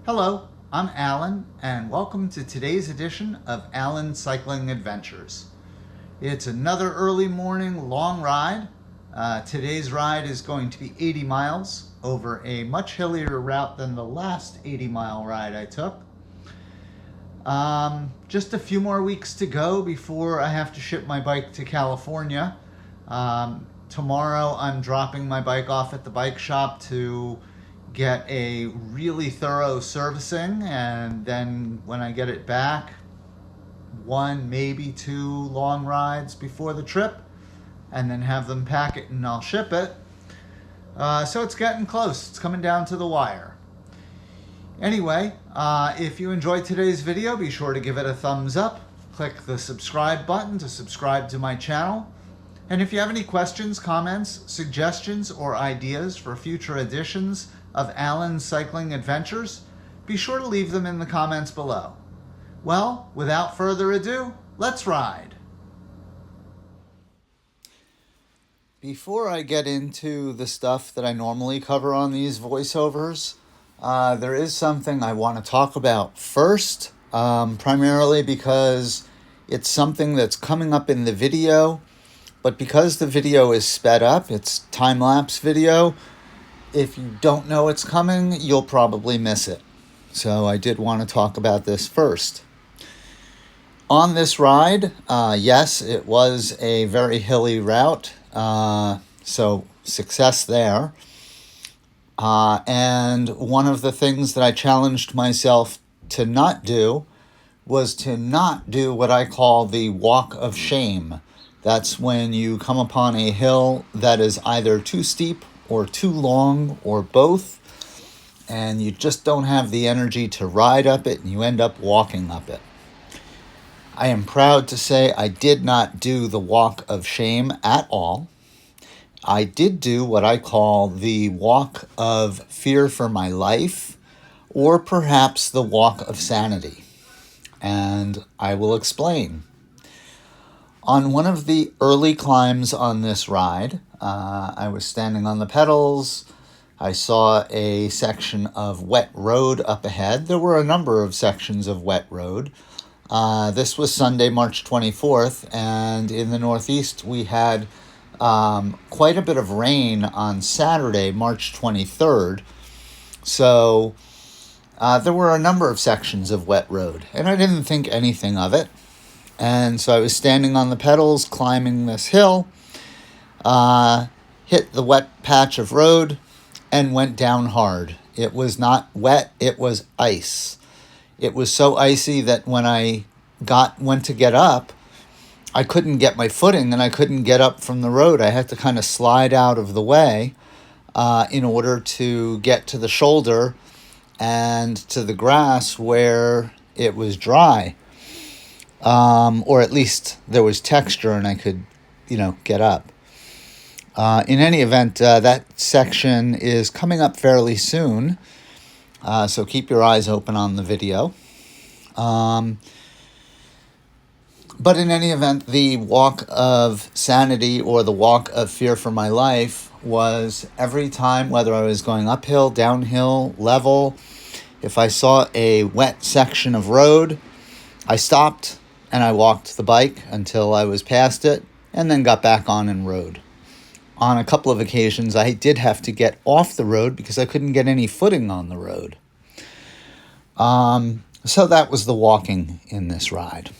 Hello, I'm Alan, and welcome to today's edition of Alan's Cycling Adventures. It's another early morning long ride. Today's ride is going to be 80 miles over a much hillier route than the last 80-mile ride I took. Just a few more weeks to go before I have to ship my bike to California. Tomorrow I'm dropping my bike off at the bike shop to get a really thorough servicing, and then when I get it back, one, maybe two long rides before the trip, and then have them pack it and I'll ship it. So it's getting close. It's coming down to the wire. Anyway, if you enjoyed today's video, be sure to give it a thumbs up. Click the subscribe button to subscribe to my channel. And if you have any questions, comments, suggestions, or ideas for future editions of Alan's Cycling Adventures, be sure to leave them in the comments below. Well, without further ado, let's ride. Before I get into the stuff that I normally cover on these voiceovers, there is something I want to talk about first, primarily because it's something that's coming up in the video, but because the video is sped up, it's time-lapse video, if you don't know it's coming, you'll probably miss it. So I did want to talk about this first. On this ride, yes, it was a very hilly route, so success there. And one of the things that I challenged myself to not do was to not do what I call the walk of shame. That's when you come upon a hill that is either too steep or too long or both, and you just don't have the energy to ride up it, and you end up walking up it. I am proud to say I did not do the walk of shame at all. I did do what I call the walk of fear for my life, or perhaps the walk of sanity. And I will explain. On one of the early climbs on this ride, I was standing on the pedals. I saw a section of wet road up ahead. There were a number of sections of wet road. This was Sunday, March 24th, and in the Northeast we had quite a bit of rain on Saturday, March 23rd. So there were a number of sections of wet road, and I didn't think anything of it. And so I was standing on the pedals, climbing this hill, hit the wet patch of road, and went down hard. It was not wet, it was ice. It was so icy that when I went to get up, I couldn't get my footing and I couldn't get up from the road. I had to kind of slide out of the way in order to get to the shoulder and to the grass where it was dry. Or at least there was texture and I could, get up. In any event, that section is coming up fairly soon, so keep your eyes open on the video. But in any event, the walk of sanity or the walk of fear for my life was every time, whether I was going uphill, downhill, level, if I saw a wet section of road, I stopped and I walked the bike until I was past it and then got back on and rode. On a couple of occasions, I did have to get off the road because I couldn't get any footing on the road. So that was the walking in this ride.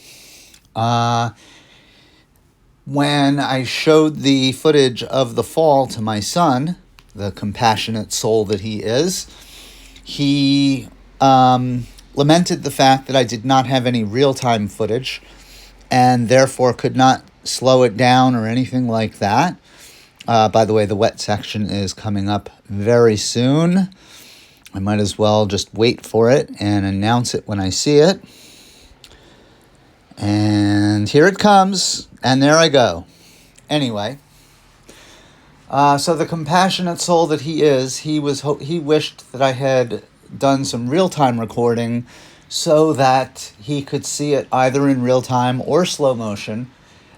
When I showed the footage of the fall to my son, the compassionate soul that he is, he lamented the fact that I did not have any real-time footage and therefore could not slow it down or anything like that. By the way, the wet section is coming up very soon. I might as well just wait for it and announce it when I see it. And here it comes, and there I go. Anyway, so the compassionate soul that he is, he wished that I had done some real-time recording so that he could see it either in real time or slow motion,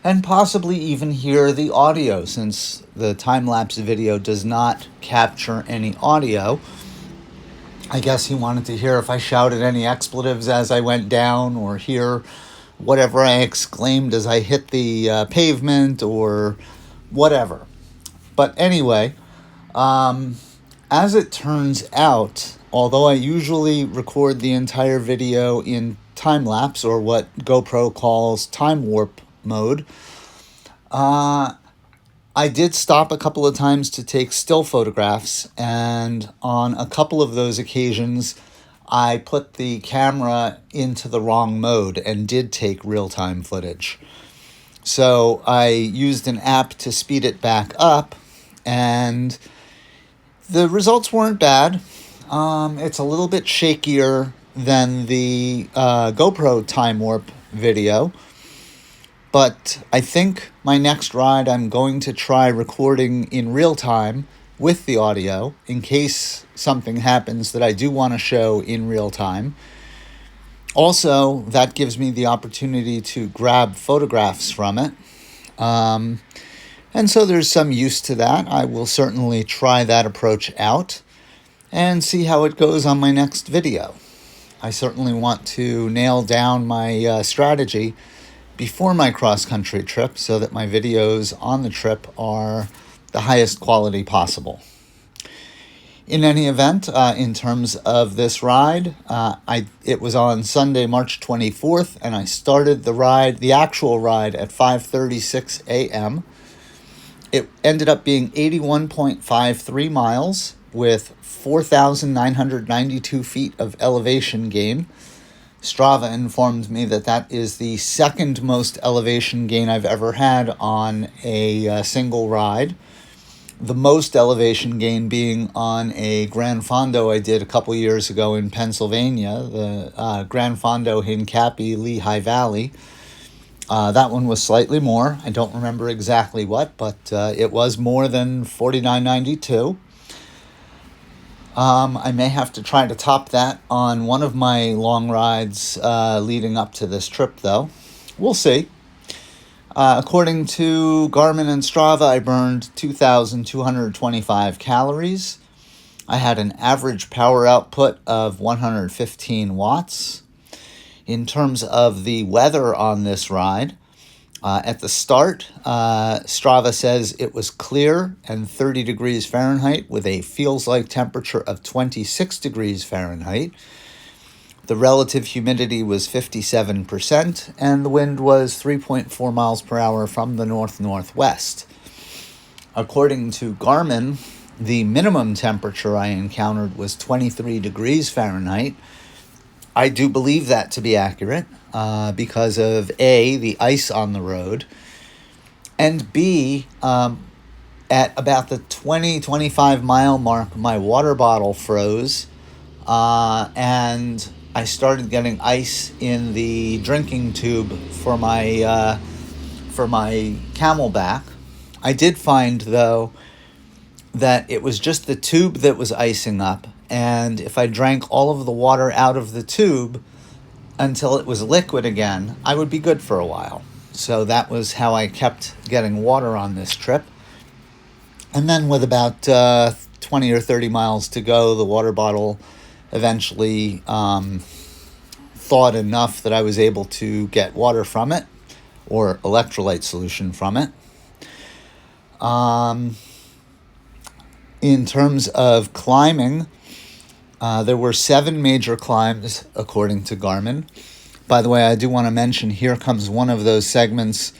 and possibly even hear the audio, since the time-lapse video does not capture any audio. I guess he wanted to hear if I shouted any expletives as I went down, or hear whatever I exclaimed as I hit the pavement, or whatever. But anyway, as it turns out, although I usually record the entire video in time lapse, or what GoPro calls time warp mode, I did stop a couple of times to take still photographs, and on a couple of those occasions, I put the camera into the wrong mode and did take real-time footage. So I used an app to speed it back up, and the results weren't bad. It's a little bit shakier than the GoPro time warp video, but I think my next ride I'm going to try recording in real time with the audio in case something happens that I do want to show in real time. Also, that gives me the opportunity to grab photographs from it. And so there's some use to that. I will certainly try that approach out and see how it goes on my next video. I certainly want to nail down my strategy before my cross-country trip so that my videos on the trip are the highest quality possible. In any event, in terms of this ride, it was on Sunday, March 24th, and I started the actual ride at 5:36 a.m. It ended up being 81.53 miles with 4,992 feet of elevation gain. Strava informed me that that is the second most elevation gain I've ever had on a single ride. The most elevation gain being on a Gran Fondo I did a couple years ago in Pennsylvania, the Gran Fondo Hincapie Lehigh Valley. That one was slightly more. I don't remember exactly what, but it was more than 49.92. I may have to try to top that on one of my long rides leading up to this trip, though. We'll see. According to Garmin and Strava, I burned 2,225 calories. I had an average power output of 115 watts. In terms of the weather on this ride, at the start, Strava says it was clear and 30 degrees Fahrenheit with a feels-like temperature of 26 degrees Fahrenheit. The relative humidity was 57%, and the wind was 3.4 miles per hour from the north-northwest. According to Garmin, the minimum temperature I encountered was 23 degrees Fahrenheit. I do believe that to be accurate because of A, the ice on the road, and B, at about the 20-25 mile mark, my water bottle froze, and I started getting ice in the drinking tube for my Camelback. I did find, though, that it was just the tube that was icing up, and if I drank all of the water out of the tube until it was liquid again, I would be good for a while. So that was how I kept getting water on this trip. And then with about 20 or 30 miles to go, the water bottle eventually thawed enough that I was able to get water from it, or electrolyte solution from it. In terms of climbing, there were 7 major climbs, according to Garmin. By the way, I do want to mention, here comes one of those segments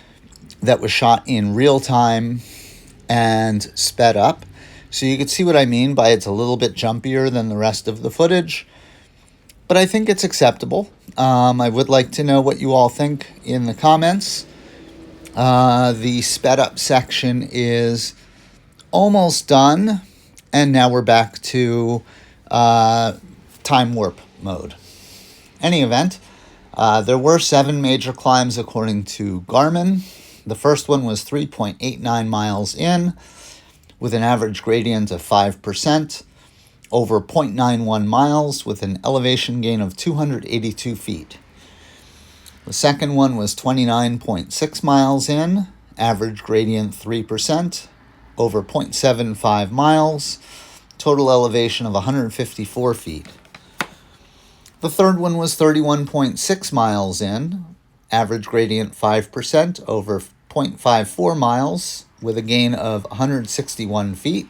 that was shot in real time and sped up. So you can see what I mean by it's a little bit jumpier than the rest of the footage. But I think it's acceptable. I would like to know what you all think in the comments. The sped up section is almost done. And now we're back to time warp mode. Any event, there were 7 major climbs according to Garmin. The first one was 3.89 miles in, with an average gradient of 5%, over 0.91 miles with an elevation gain of 282 feet. The second one was 29.6 miles in, average gradient 3%, over 0.75 miles, total elevation of 154 feet. The third one was 31.6 miles in, average gradient 5% over 0.54 miles with a gain of 161 feet.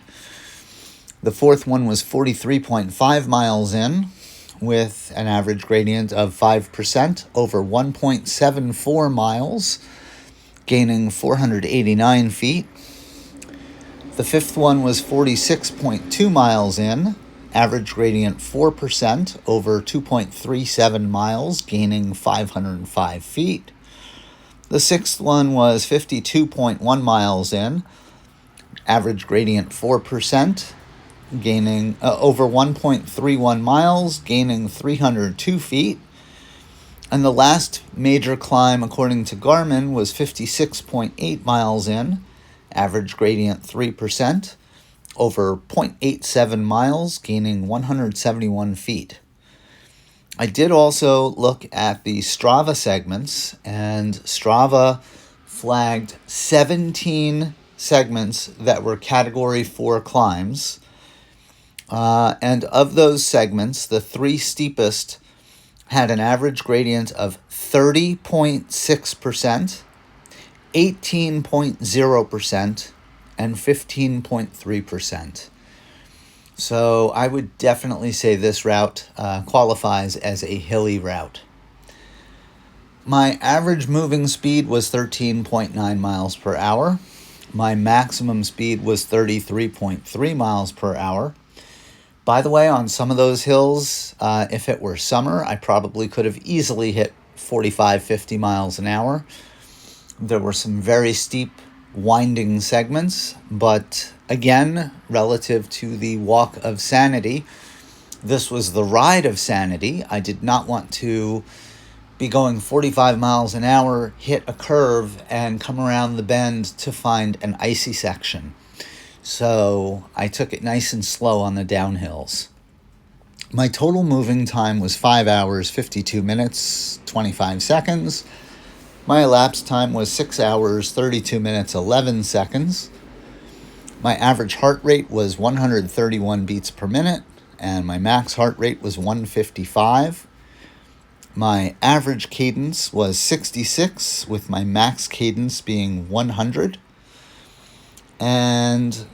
The fourth one was 43.5 miles in with an average gradient of 5% over 1.74 miles, gaining 489 feet. The fifth one was 46.2 miles in, average gradient 4% over 2.37 miles, gaining 505 feet. The sixth one was 52.1 miles in, average gradient 4%, gaining over 1.31 miles, gaining 302 feet. And the last major climb, according to Garmin, was 56.8 miles in, average gradient 3%, over 0.87 miles, gaining 171 feet. I did also look at the Strava segments, and Strava flagged 17 segments that were Category 4 climbs. And of those segments, the three steepest had an average gradient of 30.6%, 18.0%, and 15.3%. So I would definitely say this route qualifies as a hilly route. My average moving speed was 13.9 miles per hour. My maximum speed was 33.3 miles per hour. By the way, on some of those hills, if it were summer, I probably could have easily hit 45, 50 miles an hour. There were some very steep, winding segments, but again, relative to the walk of sanity, this was the ride of sanity. I did not want to be going 45 miles an hour, hit a curve, and come around the bend to find an icy section. So I took it nice and slow on the downhills. My total moving time was 5 hours, 52 minutes, 25 seconds. My elapsed time was 6 hours, 32 minutes, 11 seconds. My average heart rate was 131 beats per minute, and my max heart rate was 155. My average cadence was 66, with my max cadence being 100. And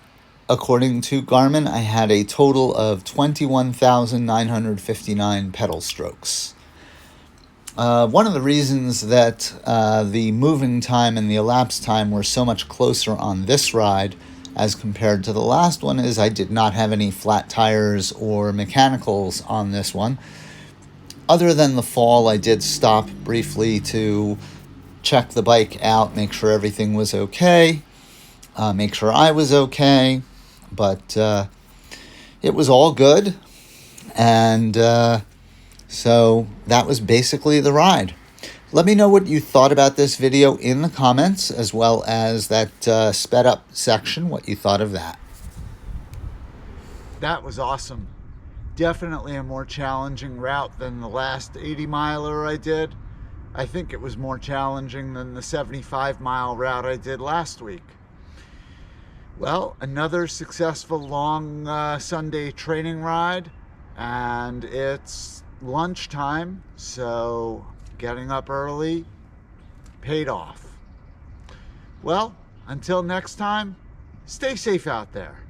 according to Garmin, I had a total of 21,959 pedal strokes. One of the reasons that the moving time and the elapsed time were so much closer on this ride as compared to the last one is I did not have any flat tires or mechanicals on this one. Other than the fall, I did stop briefly to check the bike out, make sure everything was okay, make sure I was okay, but it was all good, and so that was basically the ride. Let me know what you thought about this video in the comments, as well as that sped up section, what you thought of that. That was awesome. Definitely a more challenging route than the last 80-miler I did. I think it was more challenging than the 75-mile route I did last week. Well, another successful long Sunday training ride, and it's lunchtime, so getting up early paid off. Well, until next time, stay safe out there.